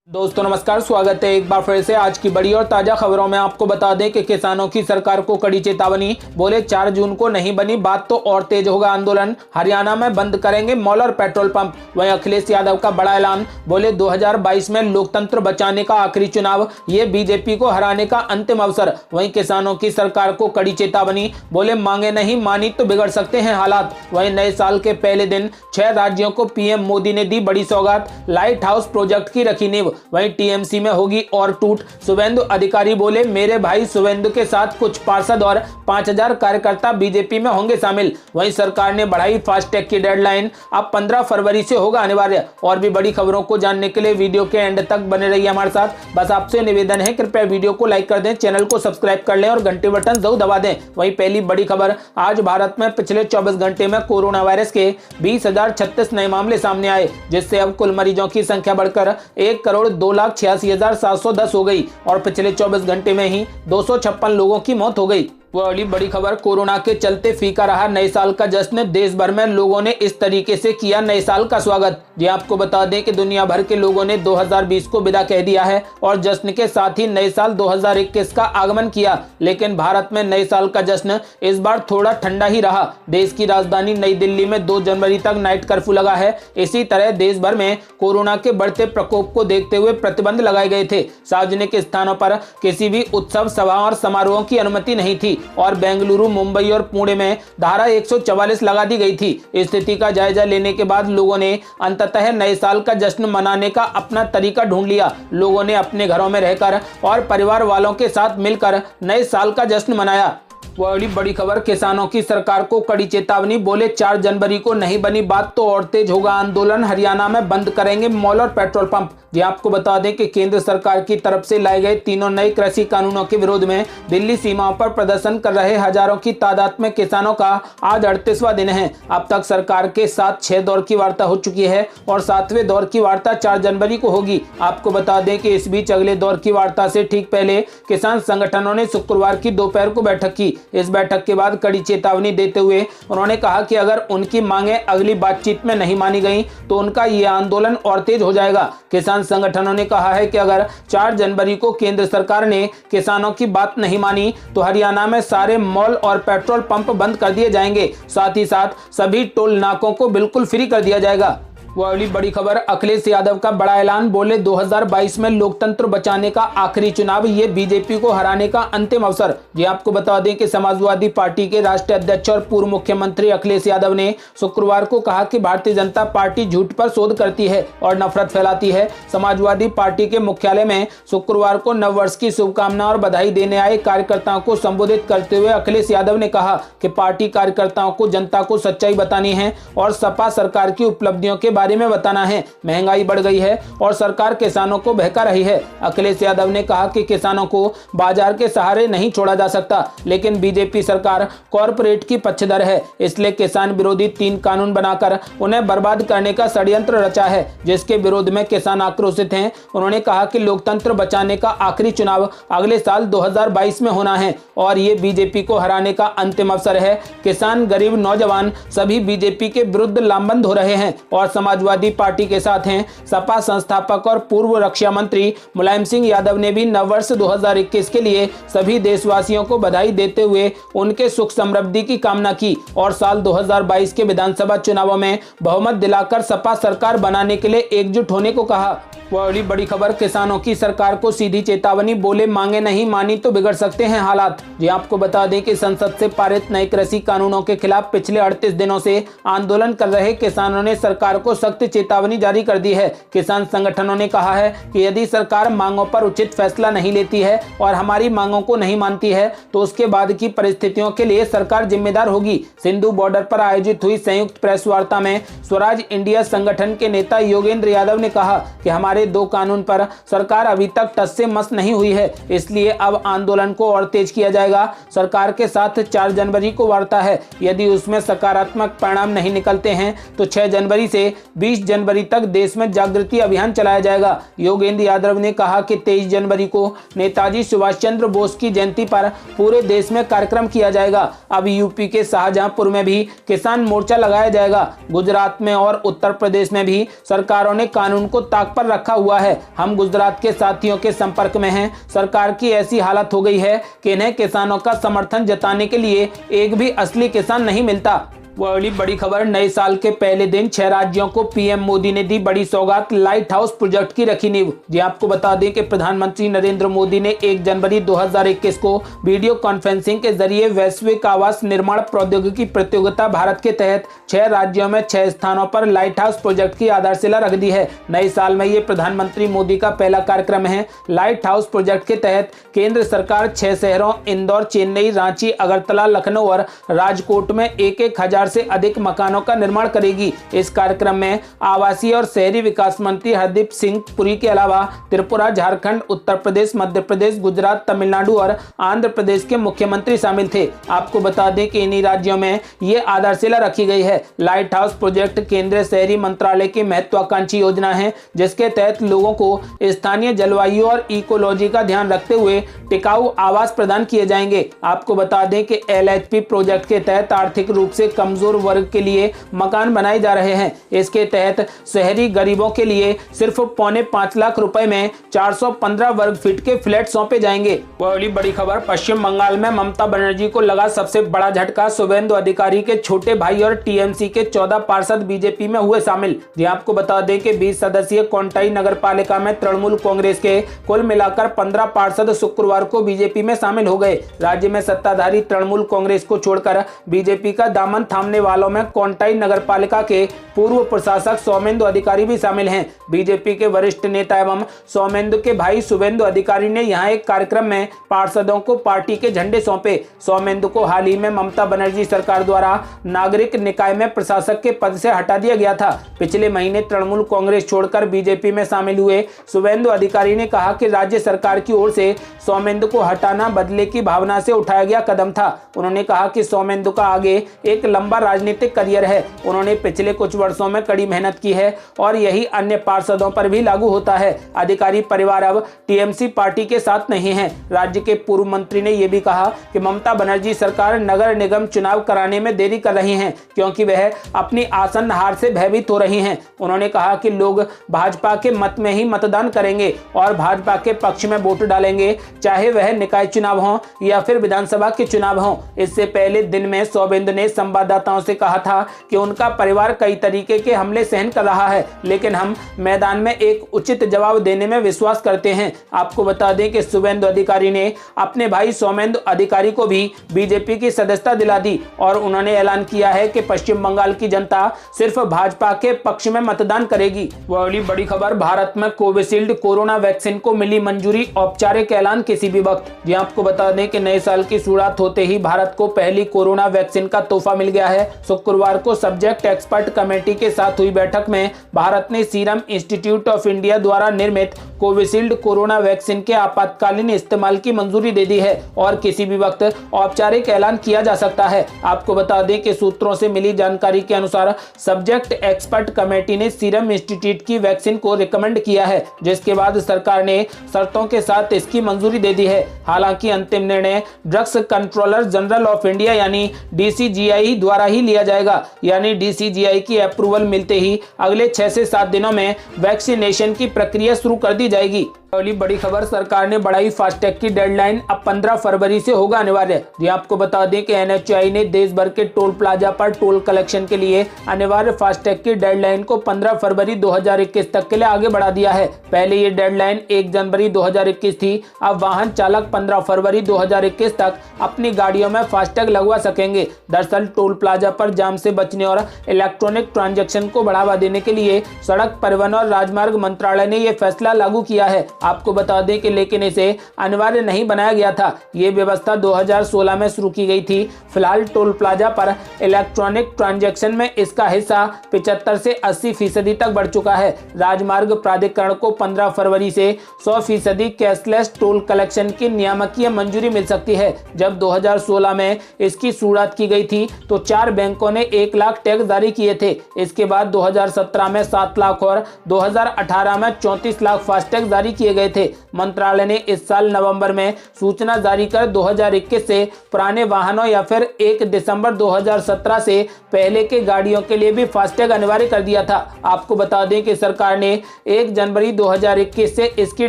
दोस्तों नमस्कार, स्वागत है एक बार फिर से आज की बड़ी और ताजा खबरों में। आपको बता दें कि किसानों की सरकार को कड़ी चेतावनी। बोले 4 जून को नहीं बनी बात तो और तेज होगा आंदोलन। हरियाणा में बंद करेंगे मॉल और पेट्रोल पंप। वहीं अखिलेश यादव का बड़ा ऐलान। बोले 2022 में लोकतंत्र बचाने का आखिरी चुनाव, ये बीजेपी को हराने का अंतिम अवसर। वहीं किसानों की सरकार को कड़ी चेतावनी। बोले मांगे नहीं मानी तो बिगड़ सकते हैं हालात। वहीं नए साल के पहले दिन 6 राज्यों को पीएम मोदी ने दी बड़ी सौगात। लाइट हाउस प्रोजेक्ट की रखी नींव। वहीं टीएमसी में होगी और टूट। शुभेंदु अधिकारी बोले मेरे भाई शुभेंदु के साथ कुछ पार्षद और 5000 कार्यकर्ता बीजेपी में होंगे शामिल। वहीं सरकार ने बढ़ाई फास्टैग की डेडलाइन, अब 15 फरवरी से होगा अनिवार्य। और भी बड़ी खबरों को जानने के लिए वीडियो के एंड तक बने रहिए हमारे साथ। बस आपसे निवेदन है, कृपया वीडियो को लाइक कर दें, चैनल को सब्सक्राइब कर लें और घंटी बटन जरूर दबा दें। वहीं पहली बड़ी खबर, आज भारत में पिछले 24 घंटे में कोरोना वायरस के 20,036 नए मामले सामने आए, जिससे अब कुल मरीजों की संख्या बढ़कर 1,02,86,710 हो गई और पिछले 24 घंटे में ही 256 लोगों की मौत हो गई। वो अगली बड़ी खबर, कोरोना के चलते फीका रहा नए साल का जश्न। देश भर में लोगों ने इस तरीके से किया नए साल का स्वागत। जी आपको बता दें कि दुनिया भर के लोगों ने 2020 को विदा कह दिया है और जश्न के साथ ही नए साल 2021 का आगमन किया। लेकिन भारत में नए साल का जश्न इस बार थोड़ा ठंडा ही रहा। देश की राजधानी नई दिल्ली में 2 जनवरी तक नाइट कर्फ्यू लगा है। इसी तरह देश भर में कोरोना के बढ़ते प्रकोप को देखते हुए प्रतिबंध लगाए गए थे। सार्वजनिक स्थानों पर किसी भी उत्सव, सभा और समारोहों की अनुमति नहीं थी और बेंगलुरु, मुंबई और पुणे में धारा 144 लगा दी गई थी। स्थिति का जायजा लेने के बाद लोगों ने अंततः नए साल का जश्न मनाने का अपना तरीका ढूंढ लिया। लोगों ने अपने घरों में रहकर और परिवार वालों के साथ मिलकर नए साल का जश्न मनाया। वो अगली बड़ी खबर, किसानों की सरकार को कड़ी चेतावनी। बोले 4 जनवरी को नहीं बनी बात तो और तेज होगा आंदोलन। हरियाणा में बंद करेंगे मॉल और पेट्रोल पंप। जी आपको बता दें कि केंद्र सरकार की तरफ से लाए गए तीनों नए कृषि कानूनों के विरोध में दिल्ली सीमाओं पर प्रदर्शन कर रहे हजारों की तादाद में किसानों का आज 38वां दिन है। अब तक सरकार के साथ 6 दौर की वार्ता हो चुकी है और 7वें दौर की वार्ता 4 जनवरी को होगी। आपको बता दें कि इस बीच अगले दौर की वार्ता से ठीक पहले किसान संगठनों ने शुक्रवार की दोपहर को बैठक की। इस बैठक के बाद कड़ी चेतावनी देते हुए उन्होंने कहा कि अगर उनकी मांगे अगली बातचीत में नहीं मानी गई तो उनका ये आंदोलन और तेज हो जाएगा। किसान संगठनों ने कहा है कि अगर 4 जनवरी को केंद्र सरकार ने किसानों की बात नहीं मानी तो हरियाणा में सारे मॉल और पेट्रोल पंप बंद कर दिए जाएंगे। साथ ही साथ सभी टोल नाकों को बिल्कुल फ्री कर दिया जाएगा। वो अगली बड़ी खबर, अखिलेश यादव का बड़ा ऐलान। बोले 2022 में लोकतंत्र बचाने का आखिरी चुनाव, ये बीजेपी को हराने का अंतिम अवसर। जी आपको बता दें कि समाजवादी पार्टी के राष्ट्रीय अध्यक्ष और पूर्व मुख्यमंत्री अखिलेश यादव ने शुक्रवार को कहा कि भारतीय जनता पार्टी झूठ पर शोध करती है और नफरत फैलाती है। समाजवादी पार्टी के मुख्यालय में शुक्रवार को नववर्ष की शुभकामना और बधाई देने आए कार्यकर्ताओं को संबोधित करते हुए अखिलेश यादव ने कहा कि पार्टी कार्यकर्ताओं को जनता को सच्चाई बतानी है और सपा सरकार की उपलब्धियों के बारे में बताना है। महंगाई बढ़ गई है और सरकार किसानों को बहका रही है। अखिलेश यादव ने कहा कि किसानों को बाजार के सहारे नहीं छोड़ा जा सकता, लेकिन बीजेपी सरकार कॉरपोरेट की पक्षधर है, इसलिए किसान विरोधी 3 कानून बनाकर उन्हें बर्बाद करने का षड्यंत्र रचा है, जिसके विरोध में किसान आक्रोशित हैं। उन्होंने कहा कि लोकतंत्र बचाने का आखिरी चुनाव अगले साल 2022 में होना है और ये बीजेपी को हराने का अंतिम अवसर है। किसान, गरीब, नौजवान सभी बीजेपी के विरुद्ध लामबंद हो रहे हैं और समाजवादी पार्टी के साथ हैं। सपा संस्थापक और पूर्व रक्षा मंत्री मुलायम सिंह यादव ने भी नववर्ष 2021 के लिए सभी देशवासियों को बधाई देते हुए उनके सुख समृद्धि की कामना की और साल 2022 के विधानसभा चुनावों में बहुमत दिलाकर सपा सरकार बनाने के लिए एकजुट होने को कहा। वो अगली बड़ी खबर, किसानों की सरकार को सीधी चेतावनी। बोले मांगे नहीं मानी तो बिगड़ सकते हैं हालात। जी आपको बता दें कि संसद से पारित नए कृषि कानूनों के खिलाफ पिछले 38 दिनों से आंदोलन कर रहे किसानों ने सरकार को सख्त चेतावनी जारी कर दी है। किसान संगठनों ने कहा है कि यदि सरकार मांगों पर उचित फैसला नहीं लेती है और हमारी मांगों को नहीं मानती है तो उसके बाद की परिस्थितियों के लिए सरकार जिम्मेदार होगी। सिंधु बॉर्डर पर आयोजित हुई संयुक्त प्रेस वार्ता में स्वराज इंडिया संगठन के नेता योगेंद्र यादव ने कहा कि हमारे 2 कानून पर सरकार अभी तक टस से मस नहीं हुई है, इसलिए अब आंदोलन को और तेज किया जाएगा। सरकार के साथ 4 जनवरी को वार्ता है, यदि उसमें सकारात्मक परिणाम नहीं निकलते हैं तो 6 जनवरी से 20 जनवरी तक देश में जागृति अभियान चलाया जाएगा। योगेंद्र यादव ने कहा कि 23 जनवरी को नेताजी सुभाष चंद्र बोस की जयंती पर पूरे देश में कार्यक्रम किया जाएगा। अब यूपी के शाहजहांपुर में भी किसान मोर्चा लगाया जाएगा। गुजरात में और उत्तर प्रदेश में भी सरकारों ने कानून को ताक पर रखा हुआ है। हम गुजरात के साथियों के संपर्क में हैं। सरकार की ऐसी हालत हो गई है कि इन्हें किसानों का समर्थन जताने के लिए एक भी असली किसान नहीं मिलता। वही बड़ी खबर, नए साल के पहले दिन 6 राज्यों को पीएम मोदी ने दी बड़ी सौगात, लाइट हाउस प्रोजेक्ट की रखी नींव। जी आपको बता दें कि प्रधानमंत्री नरेंद्र मोदी ने 1 जनवरी 2021 को वीडियो कॉन्फ्रेंसिंग के जरिए वैश्विक आवास निर्माण प्रौद्योगिकी प्रतियोगिता भारत के तहत 6 राज्यों में 6 स्थानों पर लाइट हाउस प्रोजेक्ट की आधारशिला रख दी है। नए साल में ये प्रधानमंत्री मोदी का पहला कार्यक्रम है। लाइट हाउस प्रोजेक्ट के तहत केंद्र सरकार 6 शहरों इंदौर, चेन्नई, रांची, अगरतला, लखनऊ और राजकोट में 1,000 से अधिक मकानों का निर्माण करेगी। इस कार्यक्रम में आवासीय और शहरी विकास मंत्री हरदीप सिंह पुरी के अलावा त्रिपुरा, झारखंड, उत्तर प्रदेश, मध्य प्रदेश, गुजरात, तमिलनाडु और आंध्र प्रदेश के मुख्यमंत्री शामिल थे। आपको बता दें कि इन्हीं राज्यों में ये आधारशिला रखी गई है। लाइट हाउस प्रोजेक्ट केंद्रीय शहरी मंत्रालय की महत्वाकांक्षी योजना है, जिसके तहत लोगों को स्थानीय जलवायु और इकोलॉजी का ध्यान रखते हुए टिकाऊ आवास प्रदान किए जाएंगे। आपको बता दें कि LHP प्रोजेक्ट के तहत आर्थिक रूप से कमजोर वर्ग के लिए मकान बनाए जा रहे हैं। इसके तहत शहरी गरीबों के लिए सिर्फ 4.25 लाख रुपए में 415 वर्ग फीट के फ्लैट सौंपे जाएंगे। वही बड़ी खबर, पश्चिम बंगाल में ममता बनर्जी को लगा सबसे बड़ा झटका। शुभेंदु अधिकारी के छोटे भाई और TMC के 14 पार्षद बीजेपी में हुए शामिल। जी आपको बता दें कि 20 सदस्यीय कोंटाई नगर पालिका में तृणमूल कांग्रेस के कुल मिलाकर 15 पार्षद शुक्रवार को बीजेपी में शामिल हो गए। राज्य में सत्ताधारी तृणमूल कांग्रेस को छोड़कर बीजेपी का दामन थामने वालों में कोंटाई नगरपालिका के पूर्व प्रशासक सौमेंदु अधिकारी भी शामिल हैं। बीजेपी के वरिष्ठ नेता एवं सौमेंदु के भाई शुभेंदु अधिकारी ने यहां एक कार्यक्रम में पार्षदों को पार्टी के झंडे सौंपे। सौमेंदु को हाल ही में ममता बनर्जी सरकार द्वारा नागरिक निकाय में प्रशासक के पद से हटा दिया गया था। पिछले महीने तृणमूल कांग्रेस छोड़कर बीजेपी में शामिल हुए शुभेंदु अधिकारी ने कहा कि राज्य सरकार की ओर से सौमेंदु को हटाना बदले की भावना से उठाया गया कदम था। उन्होंने कहा कि सौमेंदु का आगे एक लंबा राजनीतिक करियर है। उन्होंने पिछले कुछ वर्षों में कड़ी मेहनत की है और यही अन्य पार्षदों पर भी लागू होता है। अधिकारी परिवार अब TMC पार्टी के साथ नहीं है। राज्य के पूर्व मंत्री ने यह भी कहा कि ममता बनर्जी सरकार नगर निगम चुनाव कराने में देरी कर रही है क्योंकि वह अपनी आसन्न हार से भयभीत हो रही हैं। उन्होंने कहा कि लोग भाजपा के मत में ही मतदान करेंगे और भाजपा के पक्ष में वोट डालेंगे, चाहे वह निकाय चुनाव हो या फिर विधानसभा के चुनाव हो। इससे पहले दिन में सौमेंदु ने संवाददाताओं से कहा था कि उनका परिवार कई तरीके के हमले सहन कर रहा है, लेकिन हम मैदान में एक उचित जवाब देने में विश्वास करते हैं। आपको बता दें कि शुभेंदु अधिकारी ने अपने भाई सौमेंदु अधिकारी को भी बीजेपी की सदस्यता दिला दी और उन्होंने ऐलान किया है कि पश्चिम बंगाल की जनता सिर्फ भाजपा के पक्ष में मतदान करेगी। वही बड़ी खबर, भारत में कोविशील्ड कोरोना वैक्सीन को मिली मंजूरी, औपचारिक ऐलान किसी भी वक्त। जी आपको बता दें कि नए साल की शुरुआत होते ही भारत को पहली कोरोना वैक्सीन का तोहफा मिल गया है। शुक्रवार को सब्जेक्ट एक्सपर्ट कमेटी के साथ हुई बैठक में भारत ने सीरम इंस्टीट्यूट ऑफ इंडिया द्वारा निर्मित कोविशील्ड कोरोना वैक्सीन के आपातकालीन इस्तेमाल की मंजूरी दे दी है और किसी भी वक्त औपचारिक ऐलान किया जा सकता है। आपको बता दें कि सूत्रों से मिली जानकारी के अनुसार सब्जेक्ट एक्सपर्ट कमेटी ने सीरम इंस्टीट्यूट की वैक्सीन को रिकमेंड किया है, जिसके बाद सरकार ने शर्तों के साथ इसकी मंजूरी दे दी है। हालांकि अंतिम निर्णय drugs controller general of India यानी DCGI द्वारा ही लिया जाएगा। यानी DCGI की अप्रूवल मिलते ही अगले 6 से 7 दिनों में वैक्सीनेशन की प्रक्रिया शुरू कर दी जाएगी। अगली बड़ी खबर, सरकार ने बढ़ाई फास्टैग की डेडलाइन, अब 15 फरवरी से होगा अनिवार्य। जी आपको बता दें कि NHAI ने देश भर के टोल प्लाजा पर टोल कलेक्शन के लिए अनिवार्य फास्टैग की डेडलाइन को 15 फरवरी 2021 तक के लिए आगे बढ़ा दिया है। पहले ये डेडलाइन 1 जनवरी 2021 थी। अब वाहन चालक 15 फरवरी 2021 तक अपनी गाड़ियों में फास्टैग लगवा सकेंगे। दरअसल टोल प्लाजा पर जाम से बचने और इलेक्ट्रॉनिक ट्रांजैक्शन को बढ़ावा देने के लिए सड़क परिवहन और राजमार्ग मंत्रालय ने यह फैसला लागू किया है। आपको बता दें कि लेकिन इसे अनिवार्य नहीं बनाया गया था। ये व्यवस्था 2016 में शुरू की गई थी। फिलहाल टोल प्लाजा पर इलेक्ट्रॉनिक ट्रांजैक्शन में इसका हिस्सा 75 से 80% तक बढ़ चुका है। राजमार्ग प्राधिकरण को 15 फरवरी से 100% कैशलेस टोल कलेक्शन की नियामकीय मंजूरी मिल सकती है। जब 2016 में इसकी शुरुआत की गई थी तो 4 बैंकों ने 1 लाख टैग जारी किए थे। इसके बाद 2017 में 7 लाख और 2018 में 34 लाख फास्टैग जारी किए गए थे। मंत्रालय ने इस साल नवंबर में सूचना जारी कर 2021 से पुराने वाहनों या फिर 1 दिसंबर 2017 से पहले के गाड़ियों के लिए भी फास्टैग अनिवार्य कर दिया था। आपको बता दें कि सरकार ने 1 जनवरी 2021 से इसकी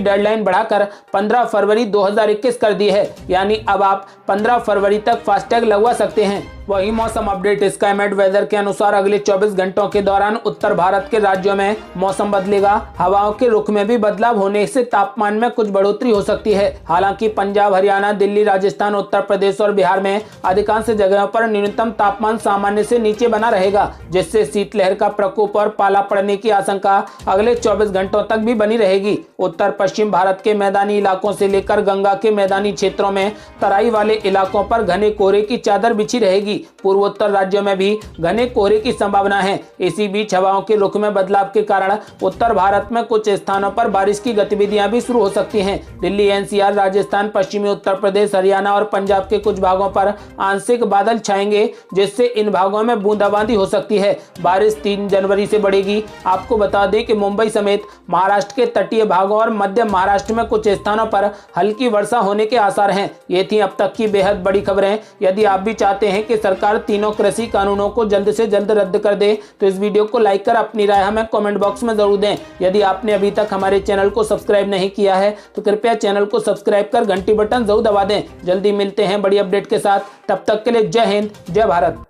डेडलाइन बढ़ाकर 15 फरवरी 2021 कर दी है, यानी अब आप 15 फरवरी तक फास्टैग लगवा सकते हैं। वही मौसम अपडेट स्काईमेट वेदर के अनुसार अगले 24 घंटों के दौरान उत्तर भारत के राज्यों में मौसम बदलेगा। हवाओं के रुख में भी बदलाव होने से तापमान में कुछ बढ़ोतरी हो सकती है। हालांकि पंजाब, हरियाणा, दिल्ली, राजस्थान, उत्तर प्रदेश और बिहार में अधिकांश जगहों पर न्यूनतम तापमान सामान्य से नीचे बना रहेगा, जिससे शीतलहर का प्रकोप और पाला पड़ने की आशंका अगले 24 घंटों तक भी बनी रहेगी। उत्तर पश्चिम भारत के मैदानी इलाकों से लेकर गंगा के मैदानी क्षेत्रों में तराई वाले इलाकों पर घने कोहरे की चादर बिछी रहेगी। पूर्वोत्तर राज्यों में भी घने कोहरे की संभावना है। इसी बीच हवाओं के रुख में बदलाव के कारण उत्तर भारत में कुछ स्थानों पर बारिश की गतिविधियां भी शुरू हो सकती हैं। दिल्ली, एनसीआर, राजस्थान, पश्चिमी उत्तर प्रदेश, हरियाणा और पंजाब के कुछ भागों पर आंशिक बादल छाएंगे, जिससे इन भागों में बूंदाबांदी हो सकती है। बारिश 3 जनवरी से बढ़ेगी। आपको बता दें कि मुंबई समेत महाराष्ट्र के तटीय भागों और मध्य महाराष्ट्र में कुछ स्थानों पर हल्की वर्षा होने के आसार हैं। ये थी अब तक की बेहद बड़ी खबरें। यदि आप भी चाहते हैं कि सरकार तीनों कृषि कानूनों को जल्द से जल्द रद्द कर दे तो इस वीडियो को लाइक कर अपनी राय हमें कमेंट बॉक्स में जरूर दें। यदि आपने अभी तक हमारे चैनल को सब्सक्राइब नहीं किया है तो कृपया चैनल को सब्सक्राइब कर घंटी बटन जरूर दबा दें। जल्दी मिलते हैं बड़ी अपडेट के साथ। तब तक के लिए जय हिंद, जय भारत।